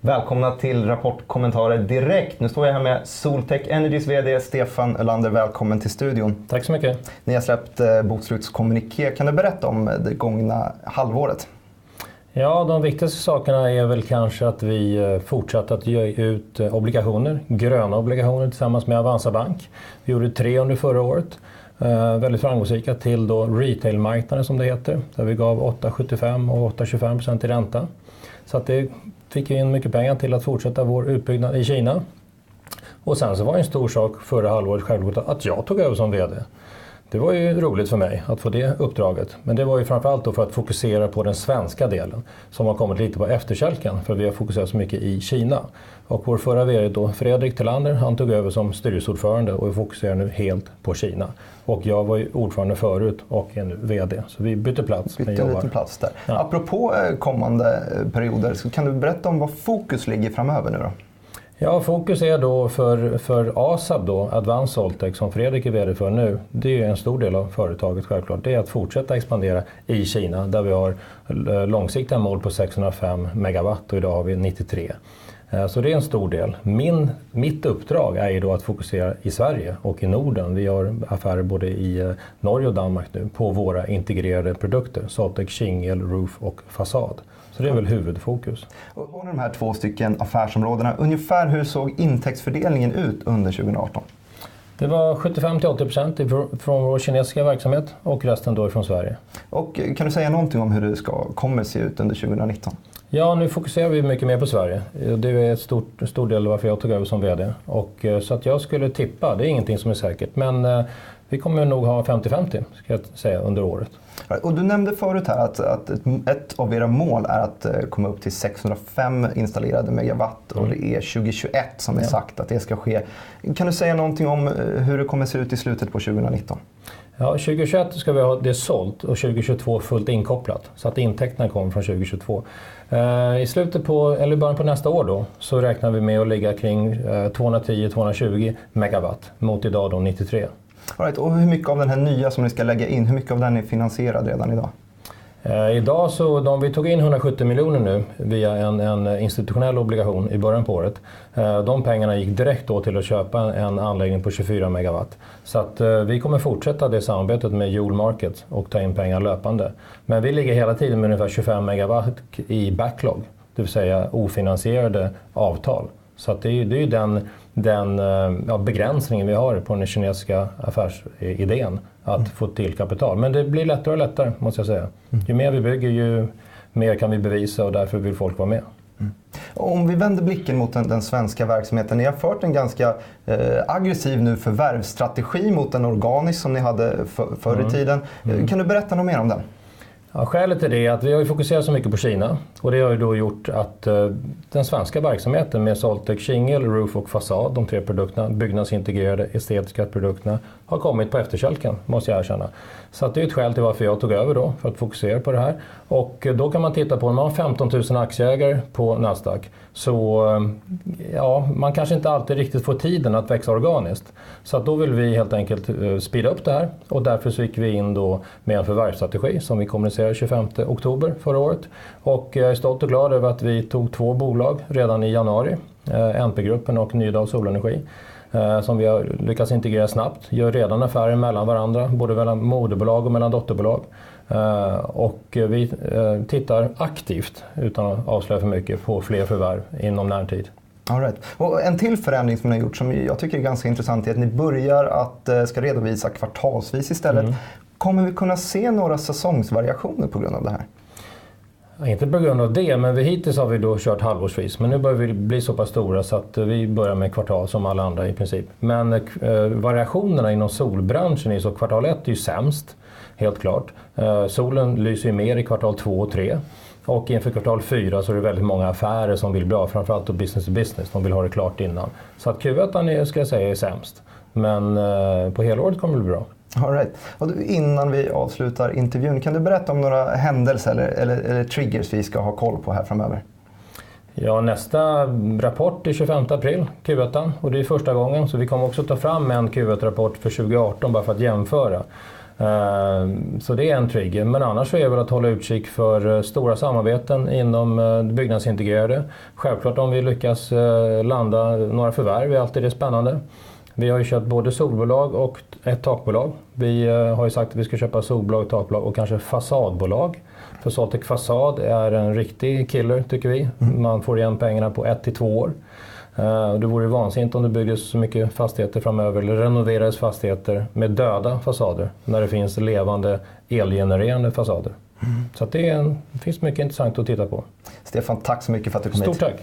Välkomna till Rapportkommentarer direkt. Nu står jag här med Soltech Energys vd Stefan Ölander. Välkommen till studion. Tack så mycket. Ni har släppt bokslutskommuniké. Kan du berätta om det gångna halvåret? Ja, de viktigaste sakerna är väl kanske att vi fortsatt att ge ut obligationer, gröna obligationer tillsammans med Avanza Bank. Vi gjorde 3 under förra året. Väldigt framgångsrika till då retailmarknaden som det heter. Där vi gav 8,75 och 8,25% i ränta. Så att det fick in mycket pengar till att fortsätta vår utbyggnad i Kina. Och sen så var det en stor sak förra halvåret självklart att jag tog över som vd. Det var ju roligt för mig att få det uppdraget. Men det var ju framförallt då för att fokusera på den svenska delen som har kommit lite på efterkälken för vi har fokuserat så mycket i Kina. Och vår förra vd då, Fredrik Tillander, han tog över som styrelseordförande och vi fokuserar nu helt på Kina. Och jag var ju ordförande förut och är nu vd. Så vi bytte plats. Bytte en liten plats där. Ja. Apropå kommande perioder, så kan du berätta om vad fokus ligger framöver nu då? Ja, fokus är då för ASAB då, Advanced Soltech som Fredrik är vd för nu. Det är en stor del av företaget självklart. Det är att fortsätta expandera i Kina där vi har långsiktiga mål på 605 megawatt och idag har vi 93. Så det är en stor del. Mitt uppdrag är ju då att fokusera i Sverige och i Norden. Vi har affärer både i Norge och Danmark nu på våra integrerade produkter. Soltech, Shingle, Roof och Fasad. Så det är väl huvudfokus. Och har de här 2 stycken affärsområdena, ungefär hur såg intäktsfördelningen ut under 2018? Det var 75-80% från vår kinesiska verksamhet och resten då från Sverige. Och kan du säga någonting om hur det kommer se ut under 2019? Ja, nu fokuserar vi mycket mer på Sverige. Det är en stor del varför jag tog över som vd. Och, så att jag skulle tippa, det är ingenting som är säkert. Men vi kommer nog ha 50-50 ska jag säga under året. Och du nämnde förut här att ett av era mål är att komma upp till 605 installerade megawatt och det är 2021 som är sagt att det ska ske. Kan du säga någonting om hur det kommer se ut i slutet på 2019? Ja, 2021 ska vi ha det sålt och 2022 fullt inkopplat så att intäkterna kommer från 2022. I slutet på, eller början på nästa år då, så räknar vi med att ligga kring 210-220 megawatt mot idag då 93. All right, och hur mycket av den här nya som ni ska lägga in, hur mycket av den är finansierad redan idag? Idag så vi tog in 170 miljoner nu via en institutionell obligation i början på året. De pengarna gick direkt då till att köpa en anläggning på 24 megawatt. Så att vi kommer fortsätta det samarbetet med Joule Market och ta in pengar löpande. Men vi ligger hela tiden med ungefär 25 megawatt i backlog, det vill säga ofinansierade avtal. Så att det är ju den begränsningen vi har på den kinesiska affärsidén att få till kapital. Men det blir lättare och lättare måste jag säga. Ju mer vi bygger ju mer kan vi bevisa och därför vill folk vara med. Om vi vänder blicken mot den svenska verksamheten. Ni har fört en ganska aggressiv nu förvärvsstrategi mot en organisk som ni hade förr i tiden. Kan du berätta något mer om den? Ja, skälet till det är att vi har fokuserat så mycket på Kina och det har ju då gjort att den svenska verksamheten med Soltech, Shingle, Roof och Fasad, de 3 produkterna, byggnadsintegrerade estetiska produkterna, har kommit på efterkälken måste jag erkänna. Så att det är ett skäl till varför jag tog över då för att fokusera på det här. Och då kan man titta på, om man har 15 000 aktieägare på Nasdaq så ja, man kanske inte alltid riktigt får tiden att växa organiskt. Så att då vill vi helt enkelt speeda upp det här och därför så gick vi in då med en förvärvsstrategi som vi kommunicerade 25 oktober förra året. Och jag är stolt och glad över att vi tog 2 bolag redan i januari, NP-gruppen och Nydal Solenergi. Som vi har lyckats integrera snabbt, gör redan affärer mellan varandra, både mellan moderbolag och mellan dotterbolag. Och vi tittar aktivt, utan att avslöja för mycket, på fler förvärv inom närtid. All right. Och en till förändring som ni har gjort som jag tycker är ganska intressant är att ni börjar att ska redovisa kvartalsvis istället. Kommer vi kunna se några säsongsvariationer på grund av det här? Inte på grund av det, men hittills har vi då kört halvårsvis. Men nu börjar vi bli så pass stora så att vi börjar med kvartal som alla andra i princip. Men variationerna inom solbranschen är så kvartal 1 är ju sämst, helt klart. Solen lyser ju mer i kvartal 2 och 3. Och inför kvartal 4 så är det väldigt många affärer som vill bli av, framförallt då business to business. De vill ha det klart innan. Så att Q1 ska jag säga är sämst. Men på hela året kommer det bli bra. All right. Och innan vi avslutar intervjun, kan du berätta om några händelser eller triggers vi ska ha koll på här framöver? Ja, nästa rapport är 25 april, Q1, och det är första gången. Så vi kommer också ta fram en Q1-rapport för 2018 bara för att jämföra. Så det är en trigger, men annars så är det väl att hålla utkik för stora samarbeten inom byggnadsintegrerade. Självklart om vi lyckas landa några förvärv är alltid det spännande. Vi har ju köpt både solbolag och ett takbolag. Vi har ju sagt att vi ska köpa solbolag, takbolag och kanske fasadbolag. För Soltec Fasad är en riktig killer tycker vi. Man får igen pengarna på 1 till 2 år. Det vore ju vansinnigt om det byggdes så mycket fastigheter framöver eller renoverades fastigheter med döda fasader när det finns levande elgenererande fasader. Så att det finns mycket intressant att titta på. Stefan, tack så mycket för att du kom hit. Stort tack!